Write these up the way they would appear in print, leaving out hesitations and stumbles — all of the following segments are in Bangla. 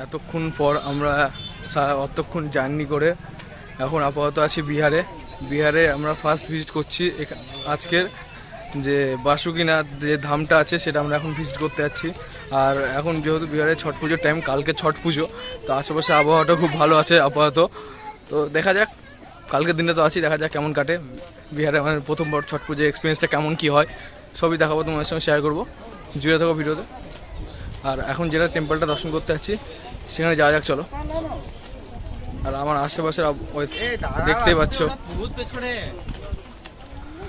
এতক্ষণ পর আমরা অতক্ষণ জার্নি করে এখন আপাতত আছি বিহারে আমরা ফার্স্ট ভিজিট করছি আজকের যে বাসুকিনাথ যে ধামটা আছে সেটা আমরা এখন ভিজিট করতে যাচ্ছি। আর এখন যেহেতু বিহারে ছট পুজোর টাইম, কালকে ছট পুজো, তো আশেপাশে আবহাওয়াটা খুব ভালো আছে আপাতত। তো দেখা যাক, কালকের দিনে তো আছি, দেখা যাক কেমন কাটে বিহারে আমাদের প্রথমবার ছট পুজোর এক্সপিরিয়েন্সটা কেমন কী হয় সবই দেখাবো, তোমাদের সঙ্গে শেয়ার করবো, জুড়ে থাকো ভিডিওতে। আর এখন যেটা টেম্পলটা দর্শন করতে যাচ্ছি সেখানে যাওয়া যাক, চলো। আর আমার আশেপাশের দেখতেই পাচ্ছ।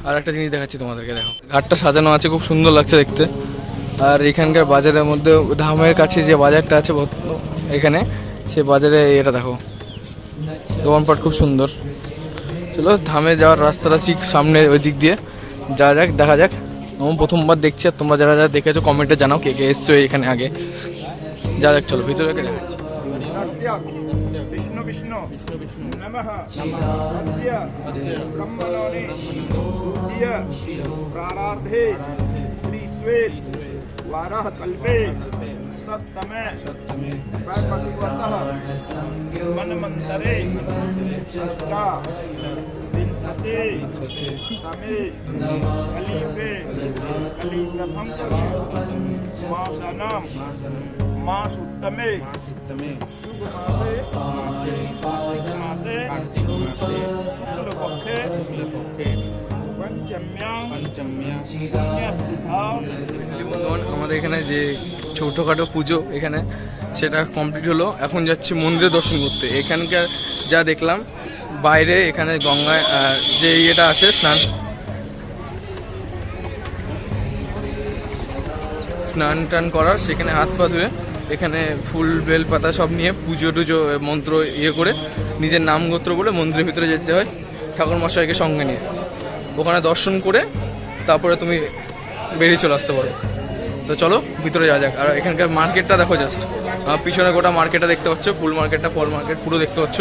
আর একটা জিনিস দেখাচ্ছি তোমাদেরকে, দেখো ঘাটটা সাজানো আছে, খুব সুন্দর লাগছে দেখতে। আর এখানকার বাজারের মধ্যে ধামের কাছে যে বাজারটা আছে এখানে, সে বাজারে এটা দেখো দোকানপাট খুব সুন্দর। চলো ধামে যাওয়ার রাস্তাটা ঠিক সামনে ওই দিক দিয়ে যাওয়া যাক, দেখা যাক। আমি প্রথমবার দেখছি, আর তোমরা যারা যারা দেখেছো কমেন্টে জানাও কে কে এসছো এখানে আগে। যা যাক, চলো ভিতরে দেখাচ্ছি। আমাদের এখানে যে ছোটোখাটো পুজো এখানে সেটা কমপ্লিট হলো, এখন যাচ্ছি মন্দিরে দর্শন করতে। এখানকার যা দেখলাম বাইরে, এখানে গঙ্গায় যে ইয়েটা আছে স্নান টান করার, সেখানে হাত পা ধুয়ে এখানে ফুল বেল পাতা সব নিয়ে পুজো টুজো মন্ত্র ইয়ে করে নিজের নাম গোত্র বলে মন্দিরের ভিতরে যেতে হয় ঠাকুর মশাইকে সঙ্গে নিয়ে। ওখানে দর্শন করে তারপরে তুমি বেরিয়ে চলে আসতে পারো। তো চলো ভিতরে যাওয়া যাক। আর এখানকার মার্কেটটা দেখো, জাস্ট পিছনে গোটা মার্কেটটা দেখতে পাচ্ছ, ফুল মার্কেটটা, ফল মার্কেট পুরো দেখতে পাচ্ছ।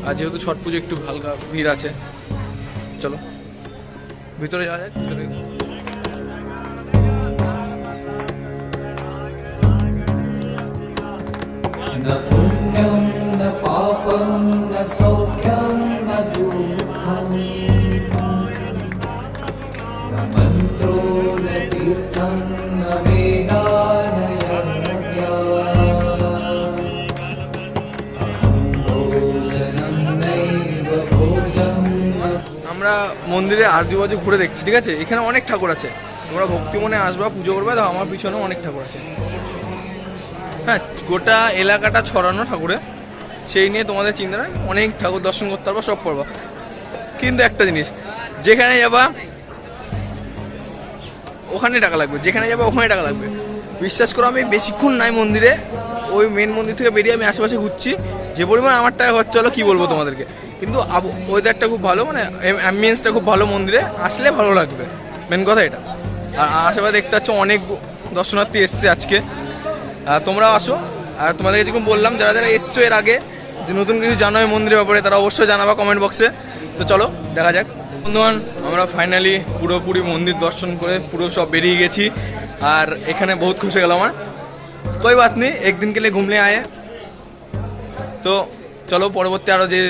আর যেহেতু ছট পুজো একটু হালকা ভিড় আছে, চলো ভিতরে যাওয়া যাক। ভিতরে न पुण्यं न पापं न सौख्यं न दुःखं न मन्त्रो न तीर्थं न वेदा न यज्ञः अहं भोजनं नैव भोजम्। আমরা মন্দিরে আজুবাজু ঘুরে দেখছি, ঠিক আছে? এখানে অনেক ঠাকুর আছে, তোমরা ভক্তি মনে আসবা, পুজো করবে। তো আমার পিছনেও অনেক ঠাকুর আছে, হ্যাঁ, গোটা এলাকাটা ছড়ানো ঠাকুরে, সেই নিয়ে তোমাদের চিন্তা নেই, অনেক ঠাকুর দর্শন করতে পারবো, সব পারবো। কিন্তু একটা জিনিস, যেখানে যাবা ওখানে টাকা লাগবে, যেখানে যাবা ওখানে টাকা লাগবে। বিশ্বাস করো, আমি বেশিক্ষণ নাই মন্দিরে, ওই মেন মন্দির থেকে বেরিয়ে আমি আশেপাশে ঘুরছি, যে পরিমাণ আমার টাকা খরচা হলো কী বলবো তোমাদেরকে। কিন্তু ওয়েদারটা খুব ভালো, মানে অ্যাম্বিয়েন্সটা খুব ভালো, মন্দিরে আসলে ভালো লাগবে, মেন কথা এটা। আর আশেপাশে দেখতে পাচ্ছ অনেক দর্শনার্থী এসছে আজকে, তোমরাও আসো। আর তোমাদেরকে যেরকম বললাম, যারা যারা এসছো এর আগে, যে নতুন কিছু জানো এই মন্দিরের ব্যাপারে, তারা অবশ্যই জানাবা কমেন্ট বক্সে। তো চলো দেখা যাক। বন্ধুগণ, আমরা ফাইনালি পুরোপুরি মন্দির দর্শন করে পুরো সব বেরিয়ে গেছি। আর এখানে বহুত খুশি গেল আমার। কোই বাত নেই, একদিন কে লিয়ে ঘুমলে আয়ে। তো চলো পরবর্তী আরও যে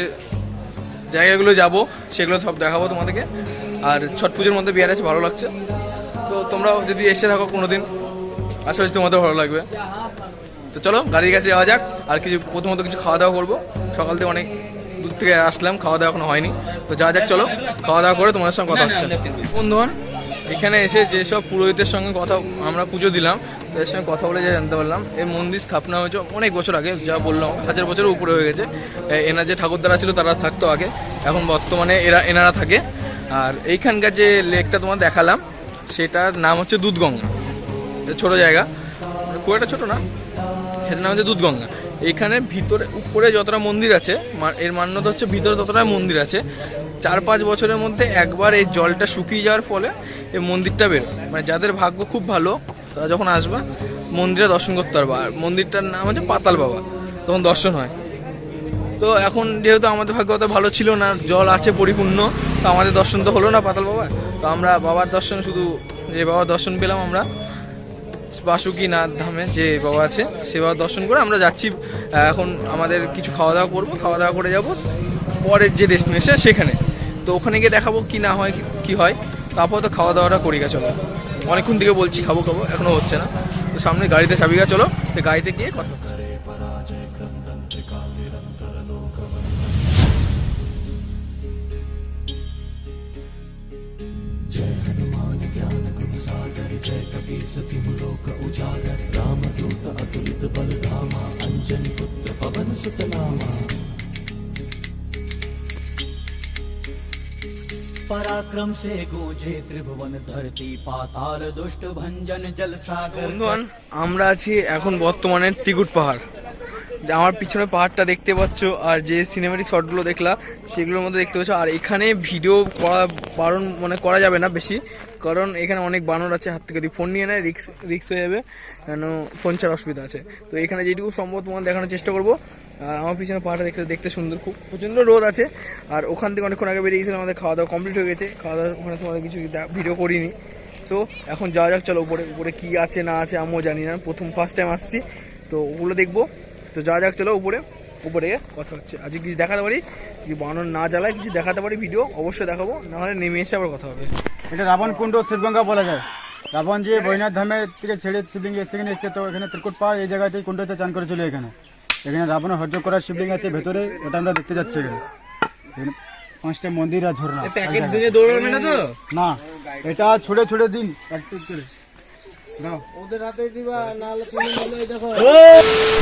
জায়গাগুলো যাবো সেগুলো সব দেখাবো তোমাদেরকে। আর ছট পুজোর মধ্যে বিহার আছে, ভালো লাগছে। তো তোমরাও যদি এসে থাকো কোনোদিন, আশা করছি তোমাদের ভালো লাগবে। তো চলো গাড়ির কাছে যাওয়া যাক। আর কিছু প্রথমত কিছু খাওয়া দাওয়া করবো, সকাল থেকে অনেক দূর থেকে আসলাম, খাওয়া দাওয়া এখনো হয়নি। তো যাওয়া যাক, চলো খাওয়া দাওয়া করে তোমাদের সঙ্গে কথা হচ্ছে। বন্ধুগণ, এখানে এসে যেসব পুরোহিতের সঙ্গে কথা আমরা পুজো দিলাম, তাদের সঙ্গে কথা বলে যা জানতে পারলাম, এই মন্দির স্থাপনা হয়েছে অনেক বছর আগে, যা বললাম 1000 বছরের উপরে হয়ে গেছে। এনার যে ঠাকুরদারা ছিল তারা থাকতো আগে, এখন বর্তমানে এনারা থাকে। আর এইখানকার যে লেকটা তোমার দেখালাম, সেটার নাম হচ্ছে দুধগঙ্গা। ছোটো জায়গা, খুব একটা ছোটো না, সেটার নাম হচ্ছে দুধগঙ্গা। এইখানে ভিতরে উপরে যতটা মন্দির আছে, এর মান্যতা হচ্ছে ভিতরে ততটা মন্দির আছে। 4-5 বছরের মধ্যে একবার এই জলটা শুকিয়ে যাওয়ার ফলে এই মন্দিরটা বেরোয়। মানে যাদের ভাগ্য খুব ভালো, তারা যখন আসবা মন্দিরে দর্শন করতে পারবা। আর মন্দিরটার নাম হচ্ছে পাতাল বাবা, তখন দর্শন হয়। তো এখন যেহেতু আমাদের ভাগ্য অত ভালো ছিল না, জল আছে পরিপূর্ণ, তো আমাদের দর্শন তো হলো না পাতাল বাবা। তো আমরা বাবার দর্শন, শুধু যে বাবার দর্শন পেলাম আমরা, বাসুকীনাথ ধামে যে বাবা আছে সে বাবা দর্শন করে আমরা যাচ্ছি। এখন আমাদের কিছু খাওয়া দাওয়া করবো, খাওয়া দাওয়া করে যাব পরের যে ডেস্টিনেশন সেখানে। তো ওখানে গিয়ে দেখাবো কি না হয় কি হয়। তারপর তো খাওয়া দাওয়াটা করি গা, চলো। অনেকক্ষণ থেকে বলছি খাবো খাবো, এখনও হচ্ছে না। তো সামনে গাড়িতে চাবি গা, চলো তো গাড়িতে গিয়ে কথা বলবো। पराक्रम से गूंजे त्रिभुवन धरती पाताल दुष्ट भंजन जल सागर। বন্ধুগণ, আমরা আছি এখন বর্তমানে ত্রিকুট পাহাড়। যে আমার পিছনে পাহাড়টা দেখতে পাচ্ছ, আর যে সিনেমেটিক শটগুলো দেখলা সেগুলোর মধ্যে দেখতে পাচ্ছ। আর এখানে ভিডিও করা বারণ, মানে করা যাবে না বেশি, কারণ এখানে অনেক বানর আছে। হাত থেকে যদি ফোন নিয়ে নেয় রিক্স হয়ে যাবে, কেন ফোন ছাড়া অসুবিধা আছে। তো এখানে যেটুকু সম্ভব তোমার দেখানোর চেষ্টা করবো। আর আমার পিছনে পাহাড়টা দেখতে সুন্দর, খুব প্রচণ্ড রোদ আছে। আর ওখান থেকে অনেকক্ষণ আগে বেরিয়ে গেছিলাম, আমাদের খাওয়া দাওয়া কমপ্লিট হয়ে গেছে। খাওয়া দাওয়া ওখানে তোমাদের কিছু ভিডিও করিনি। সো এখন যাওয়া যাক, চলো উপরে। উপরে কী আছে না আছে আমিও জানি না, ফার্স্ট টাইম আসছি, তো ওগুলো দেখবো। তো যাওয়া যাক, চলো উপরে কথা হচ্ছে। আজকে কিছু দেখাতে পারি, যদি বানর না জ্বালায় কিছু দেখাতে পারি ভিডিও অবশ্যই দেখাবো, নাহলে নেমে এসে আবার কথা হবে। এটা রাবণ কুণ্ড শিবগঙ্গা বলা যায়। রাবণ যে বৈনাথ ধামে থেকে ছেড়ে শিবলিঙ্গ সেখানে এসে, তো এখানে ত্রিকুট পাহাড় এই জায়গাতেই কুণ্ডতে চান করে চলে। এখানে রাবণের হজ্জ করা শিবলিঙ্গ আছে ভেতরে, ওটা আমরা দেখতে যাচ্ছি। এখানে 5টা মন্দির আর ঝর্ণা। না, এটা ছুড়ে ছুড়ে দিন প্র্যাকটিস করে দাও।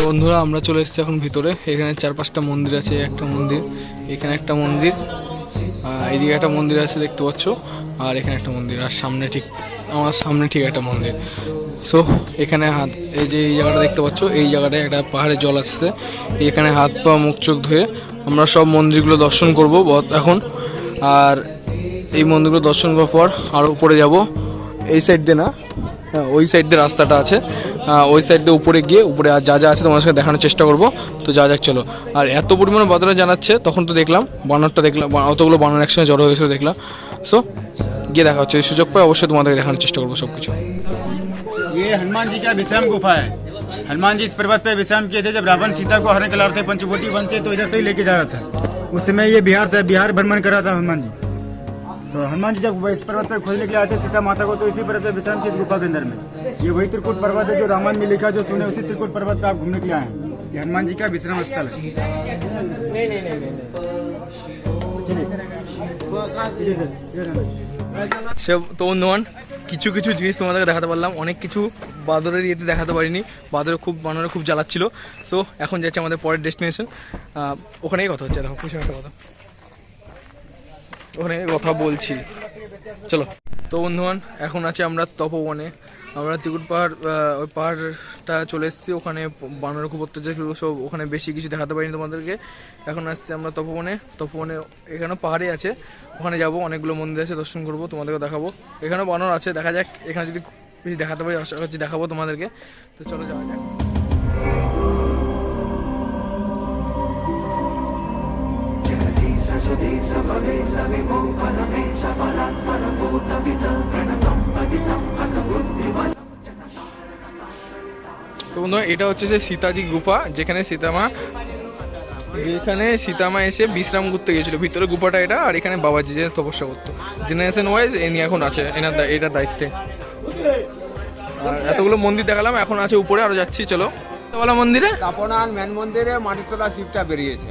বন্ধুরা, আমরা চলে এসেছি এখন ভিতরে। এখানে 4-5টা মন্দির আছে। একটা মন্দির, এখানে একটা মন্দির, এইদিকে একটা মন্দির আছে দেখতে পাচ্ছ, আর এখানে একটা মন্দির, আর আমার সামনে ঠিক একটা মন্দির। সো এখানে এই যে এই জায়গাটা দেখতে পাচ্ছ, এই জায়গাটায় একটা পাহাড়ে জল আসছে। এখানে হাত পা মুখ চোখ ধুয়ে আমরা সব মন্দিরগুলো দর্শন করব এখন। আর এই মন্দিরগুলো দর্শন করার পর আরও উপরে যাব। এই সাইড দিয়ে না, হ্যাঁ ওই সাইড দিয়ে রাস্তাটা আছে। ওই সাইড দিয়ে উপরে গিয়ে উপরে আর যা যা আছে তোমার সাথে দেখানোর চেষ্টা করব। তো যা যাক, চলো। আর এত পরিমাণে বাদরে জানাচ্ছে, তখন তো দেখলাম বানরটা, অতগুলো বানর একসঙ্গে জড়ো হয়েছিল দেখলাম। সো গিয়ে দেখা হচ্ছে, এই সুযোগ পাই অবশ্যই তোমাদেরকে দেখানোর চেষ্টা করবো সব কিছু। ये हनुमान जी का विश्राम गुफा है। हनुमान जी इस पर्वत पे विश्राम किए थे जब रावण सीता को हरण के लाए थे पंचवटी वन से, तो इधर से ही लेके जा रहा था। उस समय ये बिहार भ्रमण कर रहा था हनुमान जी। तो हनुमान जी जब इस पर्वत पे खोजने के लिए आए थे सीता माता को, तो इसी पर्वत पे विश्राम किए गुफा के अंदर में। ये वही त्रिकुट पर्वत है जो रामायण में लिखा, जो सुने उसी त्रिकुट पर्वत पे आप घूमने के लिए आए हैं। ये हनुमान जी का विश्राम स्थल है। সে তো বন্ধুগণ, কিছু কিছু জিনিস তোমাদেরকে দেখাতে পারলাম, অনেক কিছু বাদরের ইয়েতে দেখাতে পারিনি। বানরে খুব জ্বালাচ্ছিল। সো এখন যাচ্ছে আমাদের পরের ডেস্টিনেশন, ওখানেই কথা হচ্ছে। দেখো খুশি একটা কথা, ওখানে কথা বলছি, চলো। তো বন্ধুগণ, এখন আছে আমরা তপবনে। আমরা ত্রিকুট পাহাড়, ওই পাহাড়টা চলে এসেছি। ওখানে বানরের খুব অত্যাচার ছিল, সব ওখানে বেশি কিছু দেখাতে পারিনি তোমাদেরকে। এখন আসছি আমরা তপবনে। এখানেও পাহাড়ে আছে, ওখানে যাব। অনেকগুলো মন্দির আছে, দর্শন করবো, তোমাদেরকে দেখাবো। এখানেও বানর আছে, দেখা যাক। এখানে যদি বেশি দেখাতে পারি আশা করছি দেখাবো তোমাদেরকে। তো চলো যাওয়া যাক। তো বন্ধু, এটা হচ্ছে যে সীতাজি গুফা, যেখানে সীতামা এসে বিশ্রাম করতে গেছিল। ভিতরে গুফাটা এটা, আর এখানে বাবাজি যে তপস্যা করতো। জেনারেশন ওয়াইজ এনি এখন আছে এটার দায়িত্বে। আর এতগুলো মন্দির দেখালাম, এখন আছে উপরে, আরো যাচ্ছি, চলো। মন্দিরে কাপনাল মেন মন্দিরে মাটিতলা শিবটা বেরিয়েছে।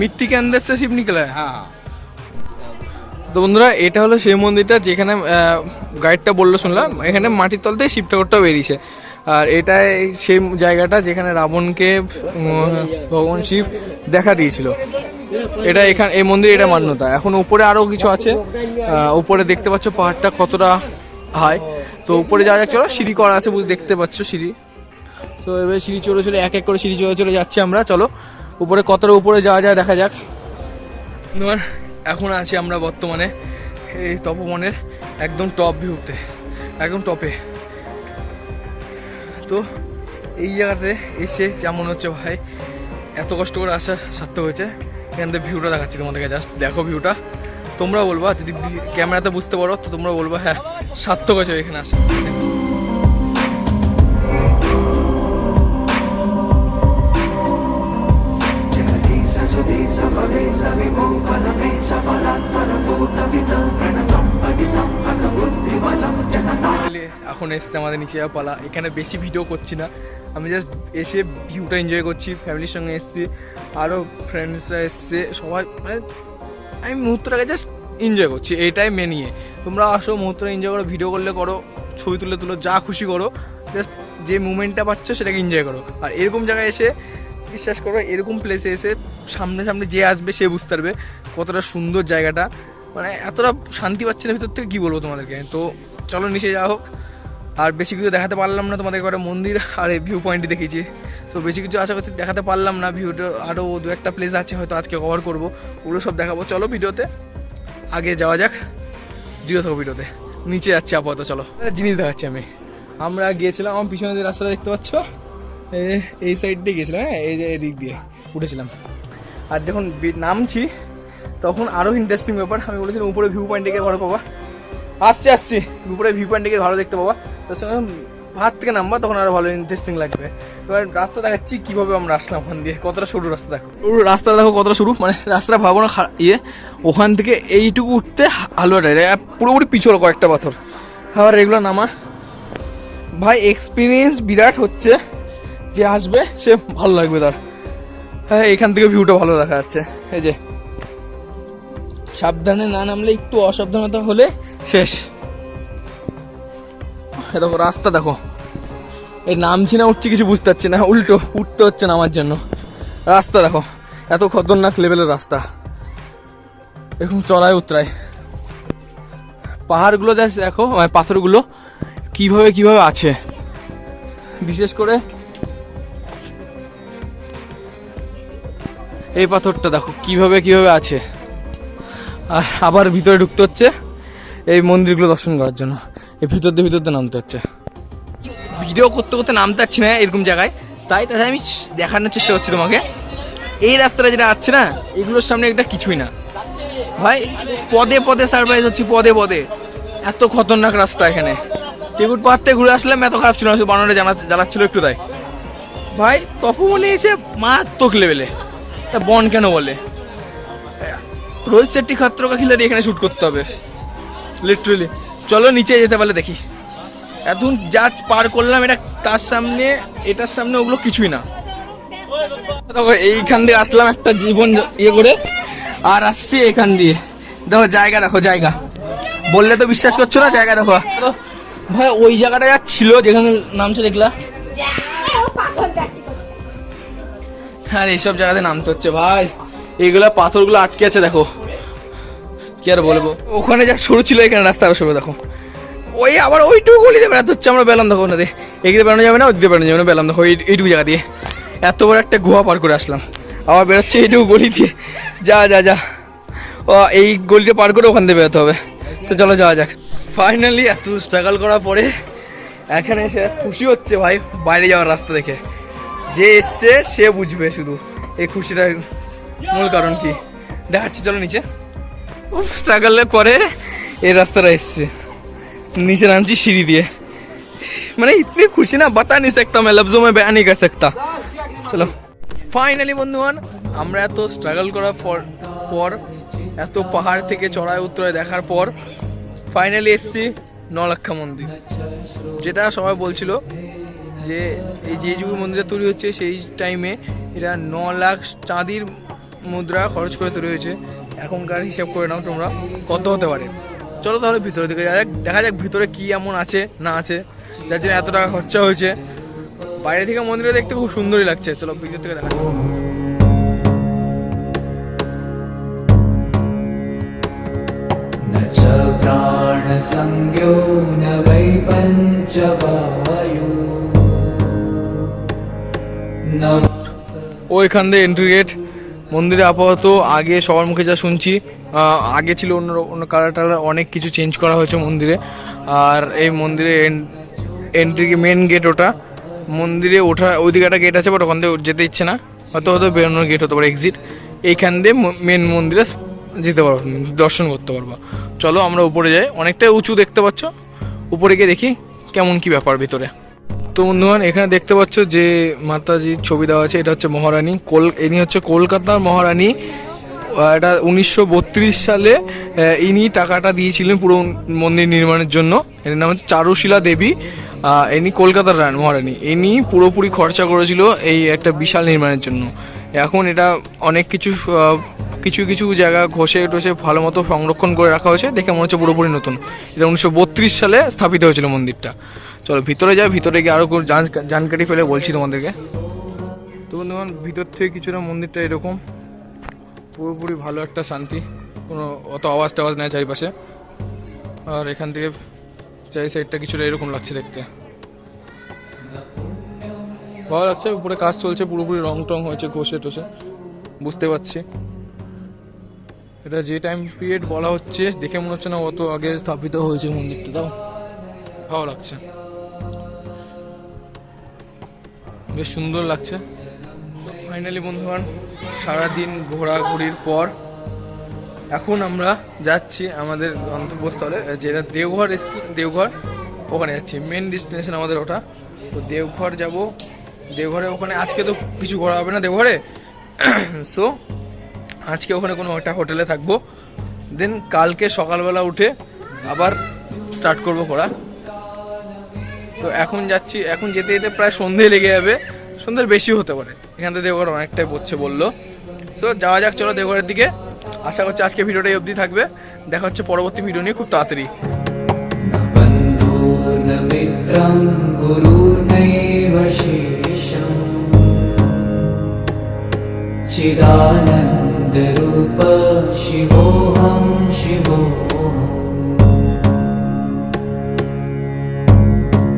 मिट्टी के अंदर से शिव निकला है। হ্যাঁ, তো বন্ধুরা, এটা হলো সেই মন্দিরটা যেখানে গাইডটা বললো শুনলাম, এখানে মাটির তল থেকে শিব ঠাকুরটাও বেরিয়েছে। আর এটাই সেই জায়গাটা যেখানে রাবণকে ভগবান শিব দেখা দিয়েছিল। এটা এই মন্দির, এটা মান্যতা। এখন উপরে আরও কিছু আছে, উপরে দেখতে পাচ্ছ পাহাড়টা কতটা হাই। তো উপরে যাওয়া যাক, চলো। সিঁড়ি করা আছে, দেখতে পাচ্ছ সিঁড়ি। তো এবার সিঁড়ি চলে এক এক করে সিঁড়ি চলে যাচ্ছি আমরা, চলো। উপরে কতটা উপরে যাওয়া যায় দেখা যাক। তোমার এখন আছি আমরা বর্তমানে এই তপবনের একদম টপ ভিউতে, একদম টপে। তো এই জায়গাতে এসে যেমন হচ্ছে ভাই, এত কষ্ট করে আসা সার্থক হয়েছে। এখান থেকে ভিউটা দেখাচ্ছি তোমাদেরকে, জাস্ট দেখো ভিউটা। তোমরা বলবা, যদি ক্যামেরাতে বুঝতে পারো তো তোমরা বলবা হ্যাঁ সার্থক হয়েছে এখানে আসা। এখন এসছে আমাদের নিচে যাওয়া পালা। এখানে বেশি ভিডিও করছি না, আমি জাস্ট এসে ভিউটা এনজয় করছি। ফ্যামিলির সঙ্গে এসেছি, আরও ফ্রেন্ডসরা এসছে, সবাই মানে আমি মুহূর্তটাকে জাস্ট এনজয় করছি, এইটাই মেনিয়ে। তোমরা আসো, মুহূর্তটা এনজয় করো, ভিডিও করলে করো, ছবি তুলে যা খুশি করো, জাস্ট যে মুমেন্টটা পাচ্ছ সেটাকে এনজয় করো। আর এরকম জায়গায় এসে বিশ্বাস করো, এরকম প্লেসে এসে সামনে সামনে যে আসবে সে বুঝতে পারবে কতটা সুন্দর জায়গাটা, মানে এতটা শান্তি পাচ্ছে না ভিতর থেকে, কী বলবো তোমাদেরকে। তো চলো নিচে যাওয়া হোক। আর বেশি কিছু দেখাতে পারলাম না তোমাদের, একটা মন্দির আর এই ভিউ পয়েন্টই দেখিয়েছি। তো বেশি কিছু আশা করছি দেখাতে পারলাম না। ভিউটা আরও 2-1টা প্লেস আছে হয়তো আজকে কভার করবো, ওগুলো সব দেখাবো। চলো ভিডিওতে আগে যাওয়া যাক, জিরো থাকো ভিডিওতে। নিচে যাচ্ছি আপাতত, চলো জিনিস দেখাচ্ছি আমি। আমরা গিয়েছিলাম, আমার পিছনে যে রাস্তাটা দেখতে পাচ্ছ এই সাইড দিয়ে গিয়েছিলাম, হ্যাঁ এই যে এদিক দিয়ে উঠেছিলাম। আর যখন নামছি তখন আরও ইন্টারেস্টিং ব্যাপার, আমি বলেছিলাম উপরে ভিউ পয়েন্টে গিয়ে ভালো পাবা, আসছি উপরে ভিউ পয়েন্টে গিয়ে ভালো দেখতে পাবা। তার সঙ্গে ভাত থেকে নামবা তখন আরও ভালো ইন্টারেস্টিং লাগবে। এবার রাস্তা দেখাচ্ছি কীভাবে আমরা আসলাম ওখান দিয়ে, কতটা সরু রাস্তা দেখো, সরু রাস্তা দেখো কতটা সরু, মানে রাস্তাটা ভাবো না ওখান থেকে এইটুকু উঠতে হালুয়াটাই পুরোপুরি পিছল কয়েকটা পাথর, আবার এগুলো নামা। ভাই এক্সপিরিয়েন্স বিরাট হচ্ছে, যে আসবে সে ভালো লাগবে তার। হ্যাঁ এখান থেকে ভিউটা ভালো দেখা যাচ্ছে। এই যে সাবধানে না নামলে, একটু অসাবধানতা হলে শেষ। দেখো রাস্তা দেখো, এই নামছি না উঠছি কিছু বুঝতে পারছি না, উল্টো উঠতে হচ্ছে না আমার জন্য। রাস্তা দেখো এত খতরনাক লেভেলের রাস্তা, এখন চড়াই উতরাই। পাহাড়গুলো যা দেখো, মানে পাথরগুলো কিভাবে আছে, বিশেষ করে এই পাথরটা দেখো কিভাবে আছে। আর আবার ভিতরে ঢুকতে হচ্ছে এই মন্দিরগুলো দর্শন করার জন্য, এই ভিতর দিয়ে নামতে হচ্ছে। ভিডিও করতে করতে নামতে পারছি না এরকম জায়গায়, তাই আমি দেখানোর চেষ্টা করছি তোমাকে। এই রাস্তাটা যেটা আছে না, এগুলোর সামনে এটা কিছুই না ভাই, পদে পদে সারপ্রাইজ হচ্ছে, পদে পদে এত খতরনাক রাস্তা। এখানে টেকুট পাহাড় থেকে ঘুরে আসলাম, এত খারাপ ছিল না, বানানোটা জ্বালাচ্ছিল একটু তাই। ভাই তপমনি এসে মারাত্মক লেভেলে, তা বন কেন বলে, রোহিত শেট্টি খাতরো কা খিলাড়ি এখানে শ্যুট করতে হবে লিটারেলি। চলো নিচে যেতে পারলে দেখি। এখন যা পার করলাম এটা তার সামনে, এটার সামনে ওগুলো কিছুই না। দেখো এইখান দিয়ে আসলাম একটা জীবন করে, আর আসছি এখান দিয়ে। দেখো জায়গা, দেখো জায়গা, বললে তো বিশ্বাস করছো না, জায়গা দেখো। ভাই ওই জায়গাটা যা ছিল যেখানে নামছে দেখলা, আর এইসব জায়গাতে নামতে হচ্ছে ভাই। এইগুলা পাথরগুলো আটকে আছে দেখো, কি আর বলবো। ওখানে যা সরু ছিল এখানে রাস্তা আরো সরু দেখো। ওই আবার ওইটুকু গলিতে বেড়াতে হচ্ছে, আমরা বেলাম দেখো না, এগিয়ে বেড়ানো যাবে না, ওইদিকে বেড়ানো যাবে না, বেলাম দেখো এইটুকু জায়গা দিয়ে এত বড় একটা গুহা পার করে আসলাম, আবার বেরোচ্ছে এইটুকু গলি দিয়ে। যা ও এই গলিটা পার করে ওখান দিয়ে বেরোতে হবে। তো চলো যাওয়া যাক। ফাইনালি এত স্ট্রাগল করার পরে এখানে এসে খুশি হচ্ছে ভাই, বাইরে যাওয়ার রাস্তা দেখে। যে এসছে সে বুঝবে শুধু এই খুশিটার মূল কারণ কি। দেখাচ্ছি চলো নিচে। খুব স্ট্রাগলের পরে এই রাস্তাটা এসছে, নিচে নামছি সিঁড়ি দিয়ে, মানে ইতনি খুশি না বাতা नहीं सकता मैं लफ्जों में बयान नहीं कर सकता। চলো ফাইনালি বন্ধুগণ, আমরা এত স্ট্রাগল করার পর এত পাহাড় থেকে চড়াই উতরাই দেখার পর ফাইনালি এসছি নলাক্ষা মন্দির। যেটা সবাই বলছিল যে এই যে যুগ মন্দিরে তৈরি হচ্ছে সেই টাইমে এটা 9 লাখ চাঁদির মুদ্রা খরচ করে তৈরি হয়েছে। এখনকার হিসাব করে নাও তোমরা কত হতে পারে। চলো তাহলে ভিতরে দিকে দেখা যাক ভিতরে কি এমন আছে না আছে যার জন্য এত টাকা খরচা হয়েছে। বাইরে থেকে মন্দিরে দেখতে খুব সুন্দরই লাগছে, চলো ভিতর থেকে দেখা যাক। न च प्राणसंज्ञो न वै पञ्चवायु न ওইখান দিয়ে এন্ট্রি গেট মন্দিরে। আপাতত আগে সবার মুখে যা শুনছি, আগে ছিল অন্য কালার টালার, অনেক কিছু চেঞ্জ করা হয়েছে মন্দিরে। আর এই মন্দিরে এন্ট্রি মেন গেট ওটা, মন্দিরে ওঠা ওইদিকে একটা গেট আছে, বাট ওখান দিয়ে যেতে ইচ্ছে না, হয়তো বেরোনোর গেট হতে পারে এক্সিট। এইখান দিয়ে মেন মন্দিরে যেতে পারবো, দর্শন করতে পারবো। চলো আমরা উপরে যাই, অনেকটাই উঁচু দেখতে পাচ্ছ, উপরে গিয়ে দেখি কেমন কি ব্যাপার ভিতরে। তো বন্ধুগণ এখানে দেখতে পাচ্ছ যে মাতাজির ছবি দেওয়া আছে, এটা হচ্ছে মহারানী। ইনি হচ্ছে কলকাতার মহারানী। এটা 1932 সালে ইনি টাকাটা দিয়েছিলেন পুরো মন্দির নির্মাণের জন্য। এর নাম হচ্ছে চারুশীলা দেবী। ইনি কলকাতার মহারানী। ইনি পুরোপুরি খরচা করেছিল এই একটা বিশাল নির্মাণের জন্য। এখন এটা অনেক কিছু কিছু কিছু জায়গা ঘষে টসে ভালো মতো সংরক্ষণ করে রাখা হয়েছে, দেখে মনে হচ্ছে পুরোপুরি নতুন। এটা 1932 সালে স্থাপিত হয়েছিল মন্দিরটা। চলো ভিতরে যাই, ভিতরে গিয়ে আরও জানকারি পেলে বলছি তোমাদেরকে। তো বন্ধুগণ, ভিতর থেকে কিছুটা মন্দিরটা এরকম পুরোপুরি ভালো একটা শান্তি, কোনো অত আওয়াজ টাওয়াজ নেই চারিপাশে। আর এখান থেকে চারি সাইডটা কিছুটা এরকম লাগছে দেখতে, ভালো লাগছে। উপরে কাজ চলছে, পুরোপুরি রং টং হয়েছে ঘষে টসে, বুঝতে পারছি। এটা যে টাইম পিরিয়ড বলা হচ্ছে দেখে মনে হচ্ছে না অত আগে স্থাপিত হয়েছে মন্দিরটা। তাও ভালো লাগছে, বেশ সুন্দর লাগছে। ফাইনালি বন্ধুগণ, সারাদিন ঘোরাঘুরির পর এখন আমরা যাচ্ছি আমাদের গন্তব্যস্থলে, যেটা দেওঘর এসছি। দেওঘর ওখানে যাচ্ছি, মেন ডেস্টিনেশন আমাদের ওটা। তো দেওঘর যাব। দেওঘরে ওখানে আজকে তো কিছু ঘোরা হবে না দেওঘরে, সো আজকে ওখানে কোনো একটা হোটেলে থাকবো। দেন কালকে সকালবেলা উঠে আবার স্টার্ট করবো ঘোরা। তো এখন যাচ্ছি, এখন যেতে যেতে প্রায় সন্ধে লেগে যাবে, সন্ধ্যের বেশি হতে পারে। এখান থেকে দেওঘর অনেকটাই পড়ছে বললো। তো যাওয়া যাক, চলো দেওঘরের দিকে। আশা করছি আজকে ভিডিওটা এই অবধি থাকবে। দেখা হচ্ছে পরবর্তী ভিডিও নিয়ে খুব তাড়াতাড়ি। न बन्धुर्न मित्रं गुरुर्नैव शिष्यम् चिदानन्दरूप शिवोऽहं शिवो